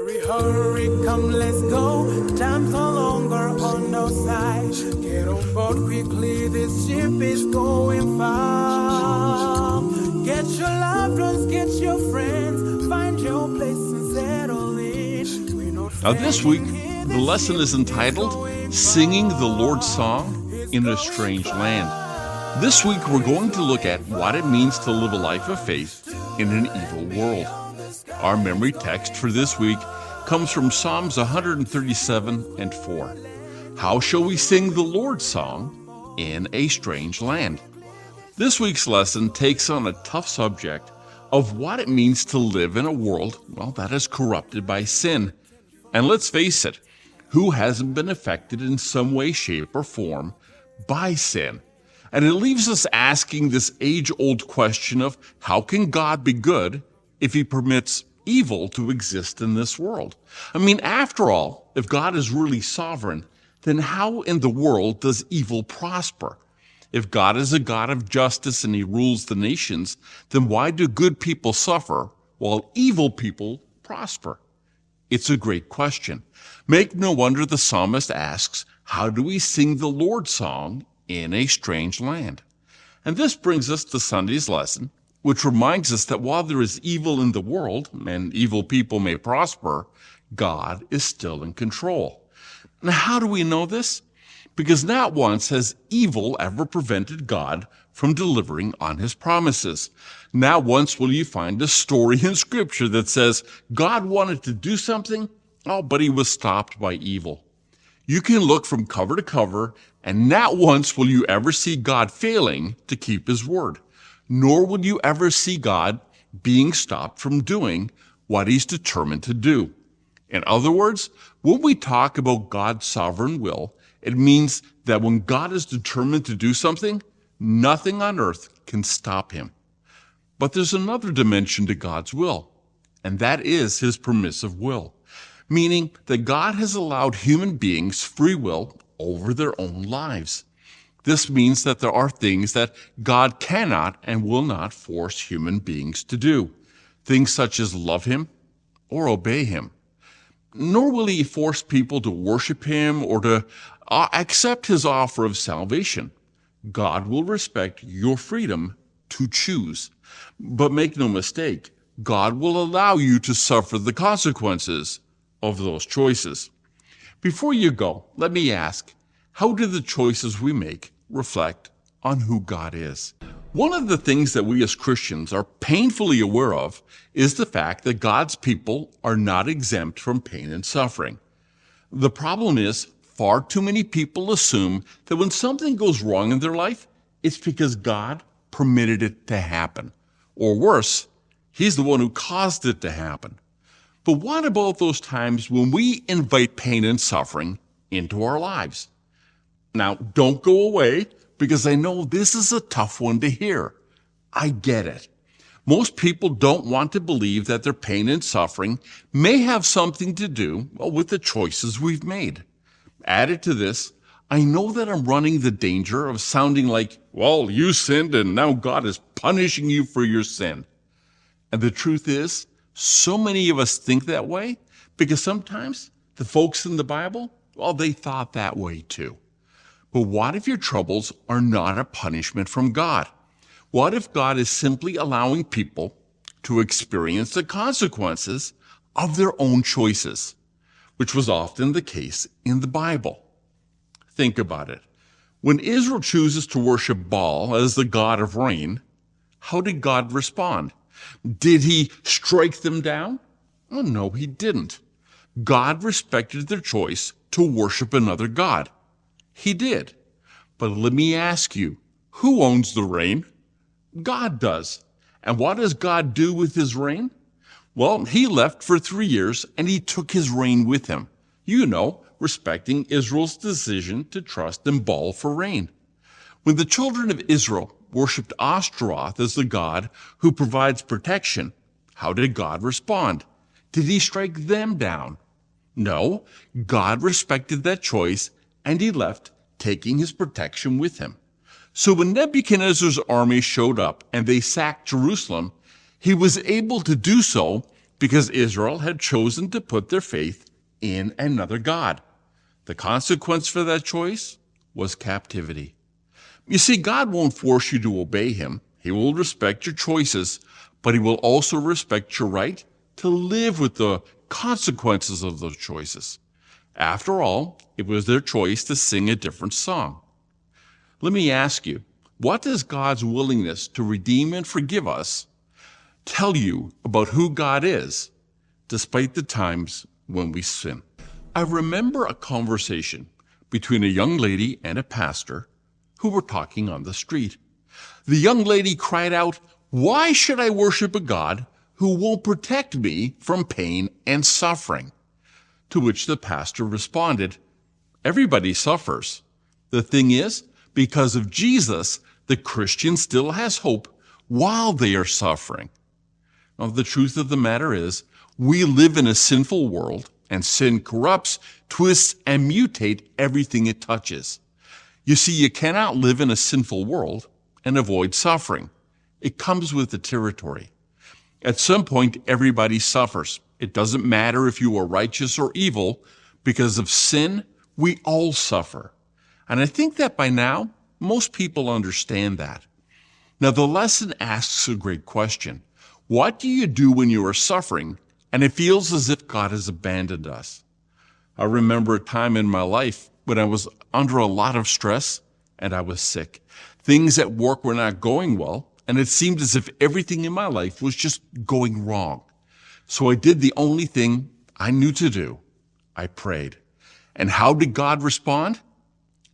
Hurry, hurry, come, let's go. Time's no longer on our side. Get on board quickly, this ship is going far. Get your loved ones, get your friends, find your place and settle in. Now this week, the lesson is entitled, Singing the Lord's Song in a Strange Land. This week, we're going to look at what it means to live a life of faith in an evil world. Our memory text for this week comes from Psalms 137 and 4. How shall we sing the Lord's song in a strange land? This week's lesson takes on a tough subject of what it means to live in a world, that is corrupted by sin. And let's face it, who hasn't been affected in some way, shape, or form by sin? And it leaves us asking this age-old question of how can God be good if he permits evil to exist in this world? I mean, after all, if God is really sovereign, then how in the world does evil prosper? If God is a God of justice and he rules the nations, then why do good people suffer while evil people prosper? It's a great question. Make no wonder the psalmist asks, how do we sing the Lord's song in a strange land? And this brings us to Sunday's lesson, which reminds us that while there is evil in the world and evil people may prosper, God is still in control. Now, how do we know this? Because not once has evil ever prevented God from delivering on his promises. Not once will you find a story in Scripture that says God wanted to do something, but he was stopped by evil. You can look from cover to cover, and not once will you ever see God failing to keep his word. Nor will you ever see God being stopped from doing what he's determined to do. In other words, when we talk about God's sovereign will, it means that when God is determined to do something, nothing on earth can stop him. But there's another dimension to God's will, and that is his permissive will, meaning that God has allowed human beings free will over their own lives. This means that there are things that God cannot and will not force human beings to do. Things such as love him or obey him. Nor will he force people to worship him or to accept his offer of salvation. God will respect your freedom to choose. But make no mistake, God will allow you to suffer the consequences of those choices. Before you go, let me ask, how do the choices we make reflect on who God is? One of the things that we as Christians are painfully aware of is the fact that God's people are not exempt from pain and suffering. The problem is, far too many people assume that when something goes wrong in their life, it's because God permitted it to happen. Or worse, he's the one who caused it to happen. But what about those times when we invite pain and suffering into our lives? Now, don't go away, because I know this is a tough one to hear. I get it. Most people don't want to believe that their pain and suffering may have something to do with the choices we've made. Added to this, I know that I'm running the danger of sounding like, you sinned and now God is punishing you for your sin. And the truth is, so many of us think that way because sometimes the folks in the Bible, they thought that way too. But what if your troubles are not a punishment from God? What if God is simply allowing people to experience the consequences of their own choices, which was often the case in the Bible? Think about it. When Israel chooses to worship Baal as the god of rain, how did God respond? Did he strike them down? No, he didn't. God respected their choice to worship another god. He did. But let me ask you, who owns the rain? God does. And what does God do with his rain? He left for 3 years and he took his rain with him. Respecting Israel's decision to trust in Baal for rain. When the children of Israel worshipped Ashtaroth as the god who provides protection, how did God respond? Did he strike them down? No, God respected that choice and he left, taking his protection with him. So when Nebuchadnezzar's army showed up and they sacked Jerusalem, he was able to do so because Israel had chosen to put their faith in another God. The consequence for that choice was captivity. You see, God won't force you to obey him. He will respect your choices, but he will also respect your right to live with the consequences of those choices. After all, it was their choice to sing a different song. Let me ask you, what does God's willingness to redeem and forgive us tell you about who God is, despite the times when we sin? I remember a conversation between a young lady and a pastor who were talking on the street. The young lady cried out, "Why should I worship a God who won't protect me from pain and suffering?" To which the pastor responded, "Everybody suffers. The thing is, because of Jesus, the Christian still has hope while they are suffering." Now, the truth of the matter is, we live in a sinful world, and sin corrupts, twists, and mutates everything it touches. You see, you cannot live in a sinful world and avoid suffering. It comes with the territory. At some point, everybody suffers. It doesn't matter if you are righteous or evil. Because of sin, we all suffer. And I think that by now, most people understand that. Now, the lesson asks a great question. What do you do when you are suffering and it feels as if God has abandoned us? I remember a time in my life when I was under a lot of stress and I was sick. Things at work were not going well, and it seemed as if everything in my life was just going wrong. So I did the only thing I knew to do. I prayed. And how did God respond?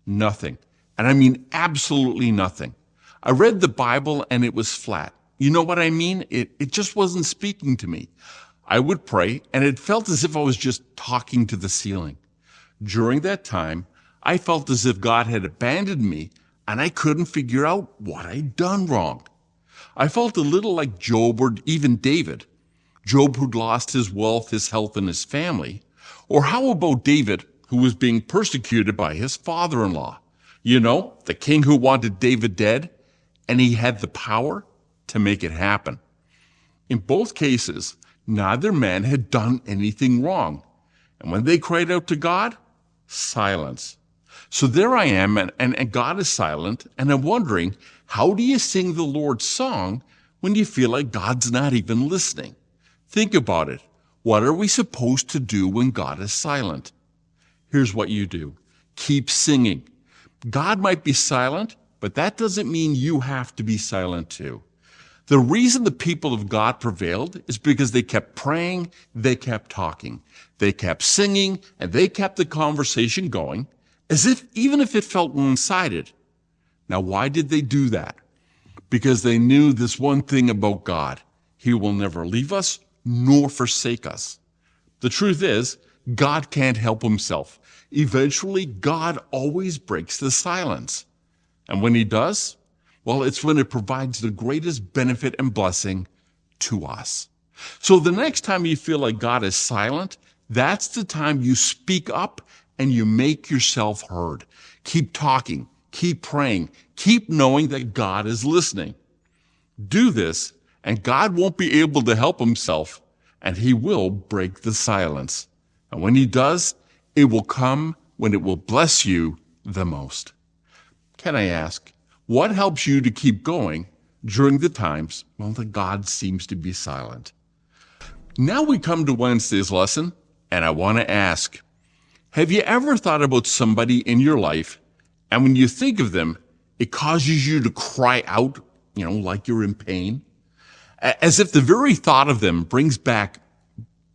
Nothing. And I mean absolutely nothing. I read the Bible and it was flat. You know what I mean? It just wasn't speaking to me. I would pray and it felt as if I was just talking to the ceiling. During that time, I felt as if God had abandoned me and I couldn't figure out what I'd done wrong. I felt a little like Job or even David. Job who'd lost his wealth, his health, and his family. Or how about David, who was being persecuted by his father-in-law? You know, the king who wanted David dead, and he had the power to make it happen. In both cases, neither man had done anything wrong. And when they cried out to God, silence. So there I am, and God is silent, and I'm wondering, how do you sing the Lord's song when you feel like God's not even listening? Think about it. What are we supposed to do when God is silent? Here's what you do. Keep singing. God might be silent, but that doesn't mean you have to be silent too. The reason the people of God prevailed is because they kept praying, they kept talking, they kept singing, and they kept the conversation going, even if it felt one-sided. Now, why did they do that? Because they knew this one thing about God. He will never leave us nor forsake us. The truth is, God can't help himself. Eventually, God always breaks the silence. And when he does, well, it's when it provides the greatest benefit and blessing to us. So the next time you feel like God is silent, that's the time you speak up and you make yourself heard. Keep talking, keep praying, keep knowing that God is listening. Do this, and God won't be able to help himself, and he will break the silence. And when he does, it will come when it will bless you the most. Can I ask, what helps you to keep going during the times when God seems to be silent? Now we come to Wednesday's lesson, and I want to ask, have you ever thought about somebody in your life, and when you think of them, it causes you to cry out, like you're in pain? As if the very thought of them brings back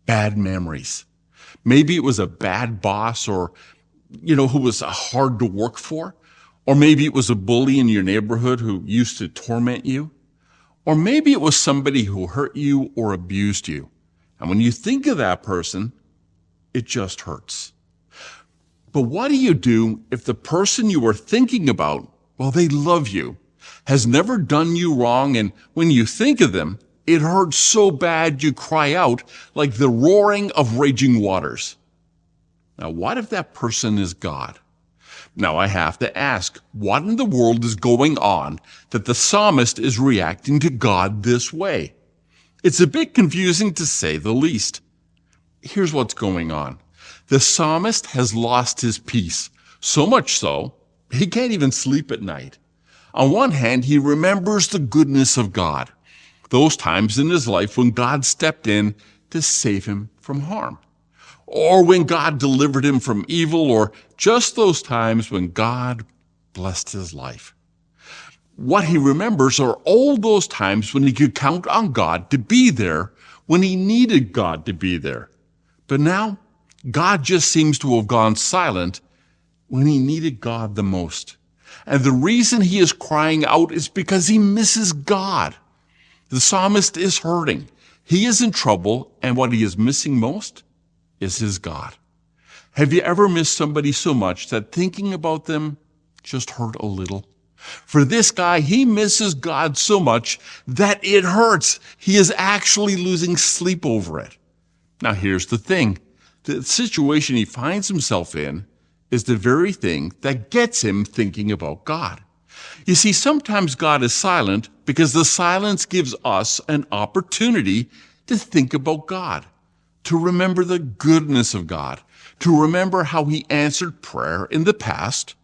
bad memories. Maybe it was a bad boss or, who was hard to work for. Or maybe it was a bully in your neighborhood who used to torment you. Or maybe it was somebody who hurt you or abused you. And when you think of that person, it just hurts. But what do you do if the person you are thinking about, they love you, has never done you wrong, and when you think of them, it hurts so bad you cry out like the roaring of raging waters? Now, what if that person is God? Now, I have to ask, what in the world is going on that the psalmist is reacting to God this way? It's a bit confusing to say the least. Here's what's going on. The psalmist has lost his peace, so much so, he can't even sleep at night. On one hand, he remembers the goodness of God, those times in his life when God stepped in to save him from harm, or when God delivered him from evil, or just those times when God blessed his life. What he remembers are all those times when he could count on God to be there when he needed God to be there. But now, God just seems to have gone silent when he needed God the most. And the reason he is crying out is because he misses God. The psalmist is hurting. He is in trouble, and what he is missing most is his God. Have you ever missed somebody so much that thinking about them just hurt a little? For this guy, he misses God so much that it hurts. He is actually losing sleep over it. Now, here's the thing. The situation he finds himself in is the very thing that gets him thinking about God. You see, sometimes God is silent because the silence gives us an opportunity to think about God, to remember the goodness of God, to remember how he answered prayer in the past,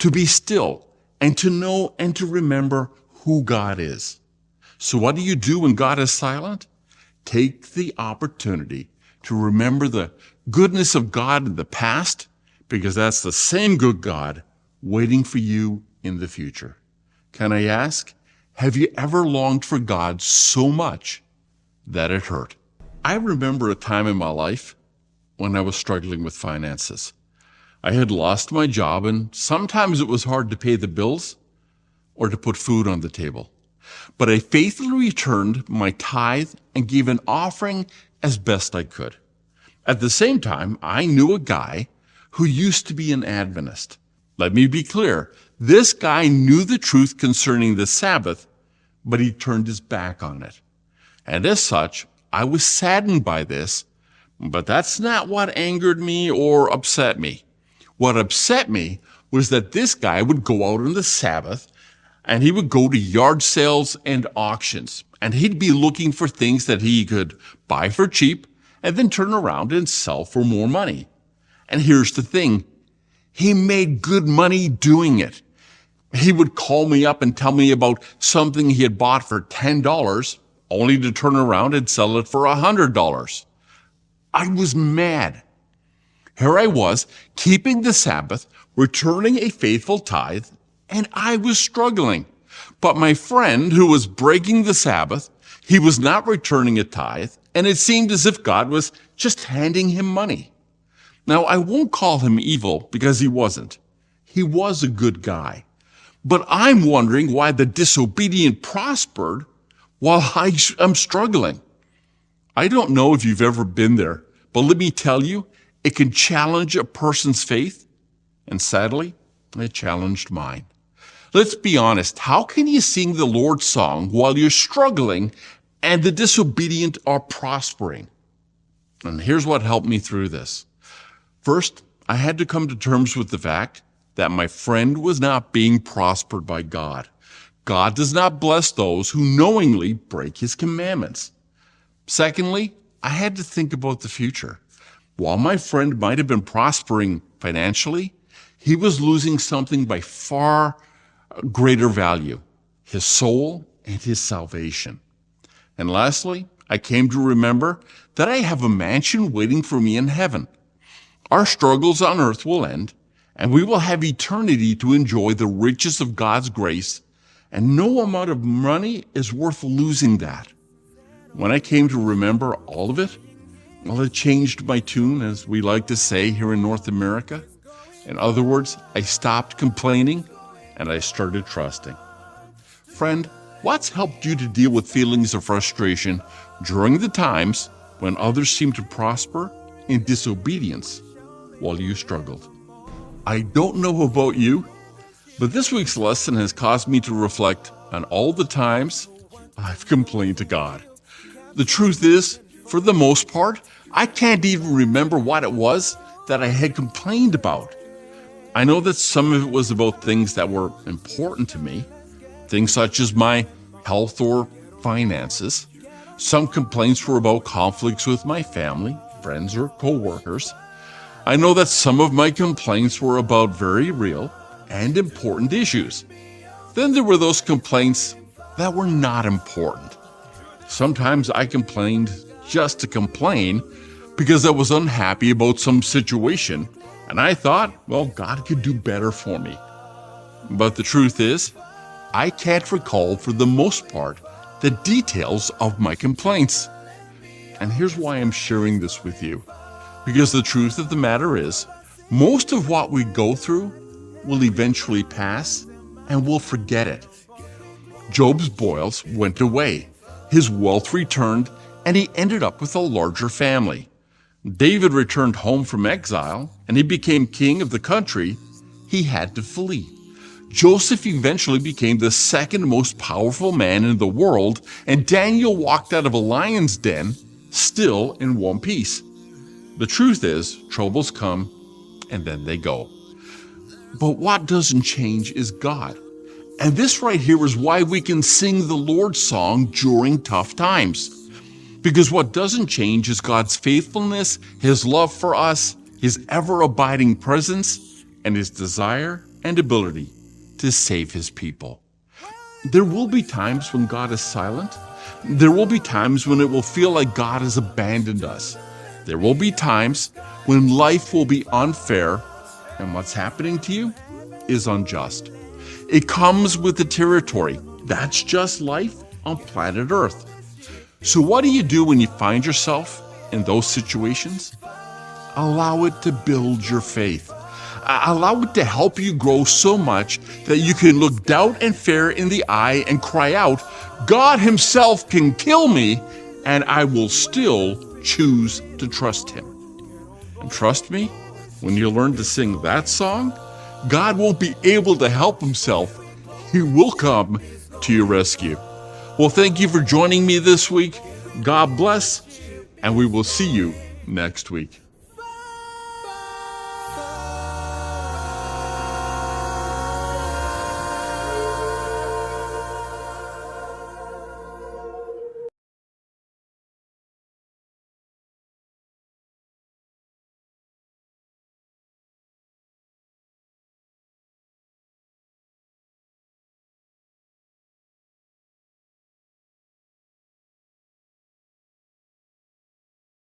to be still and to know and to remember who God is. So what do you do when God is silent? Take the opportunity to remember the goodness of God in the past, because that's the same good God waiting for you in the future. Can I ask, have you ever longed for God so much that it hurt? I remember a time in my life when I was struggling with finances. I had lost my job, and sometimes it was hard to pay the bills or to put food on the table. But I faithfully returned my tithe and gave an offering as best I could. At the same time, I knew a guy who used to be an Adventist. Let me be clear. This guy knew the truth concerning the Sabbath, but he turned his back on it. And as such, I was saddened by this, but that's not what angered me or upset me. What upset me was that this guy would go out on the Sabbath and he would go to yard sales and auctions, and he'd be looking for things that he could buy for cheap and then turn around and sell for more money. And here's the thing. He made good money doing it. He would call me up and tell me about something he had bought for $10, only to turn around and sell it for $100. I was mad. Here I was, keeping the Sabbath, returning a faithful tithe, and I was struggling. But my friend who was breaking the Sabbath, he was not returning a tithe, and it seemed as if God was just handing him money. Now, I won't call him evil because he wasn't. He was a good guy. But I'm wondering why the disobedient prospered while I'm struggling. I don't know if you've ever been there, but let me tell you, it can challenge a person's faith, and sadly, it challenged mine. Let's be honest, how can you sing the Lord's song while you're struggling and the disobedient are prospering? And here's what helped me through this. First, I had to come to terms with the fact that my friend was not being prospered by God. God does not bless those who knowingly break his commandments. Secondly, I had to think about the future. While my friend might have been prospering financially, he was losing something by far greater value, his soul and his salvation. And lastly, I came to remember that I have a mansion waiting for me in heaven. Our struggles on earth will end, and we will have eternity to enjoy the riches of God's grace, and no amount of money is worth losing that. When I came to remember all of it, well, it changed my tune, as we like to say here in North America. In other words, I stopped complaining and I started trusting. Friend, what's helped you to deal with feelings of frustration during the times when others seem to prosper in disobedience while you struggled? I don't know about you, but this week's lesson has caused me to reflect on all the times I've complained to God. The truth is, for the most part, I can't even remember what it was that I had complained about. I know that some of it was about things that were important to me, things such as my health or finances, Some complaints were about conflicts with my family, friends, or co-workers. I know that some of my complaints were about very real and important issues. Then there were those complaints that were not important. Sometimes I complained just to complain because I was unhappy about some situation, and I thought, well, God could do better for me. But the truth is, I can't recall for the most part the details of my complaints. And here's why I'm sharing this with you. Because the truth of the matter is, most of what we go through will eventually pass, and we'll forget it. Job's boils went away, his wealth returned, and he ended up with a larger family. David returned home from exile, and he became king of the country he had to flee. Joseph eventually became the second most powerful man in the world, and Daniel walked out of a lion's den still in one piece. The truth is, troubles come and then they go. But what doesn't change is God. And this right here is why we can sing the Lord's song during tough times. Because what doesn't change is God's faithfulness, His love for us, His ever-abiding presence, and His desire and ability to save His people. There will be times when God is silent. There will be times when it will feel like God has abandoned us. There will be times when life will be unfair and what's happening to you is unjust. It comes with the territory. That's just life on planet Earth. So what do you do when you find yourself in those situations? Allow it to build your faith. Allow it to help you grow so much that you can look doubt and fear in the eye and cry out, God Himself can kill me, and I will still choose to trust Him. And trust me, when you learn to sing that song, God won't be able to help Himself. He will come to your rescue. Well, thank you for joining me this week. God bless, and we will see you next week.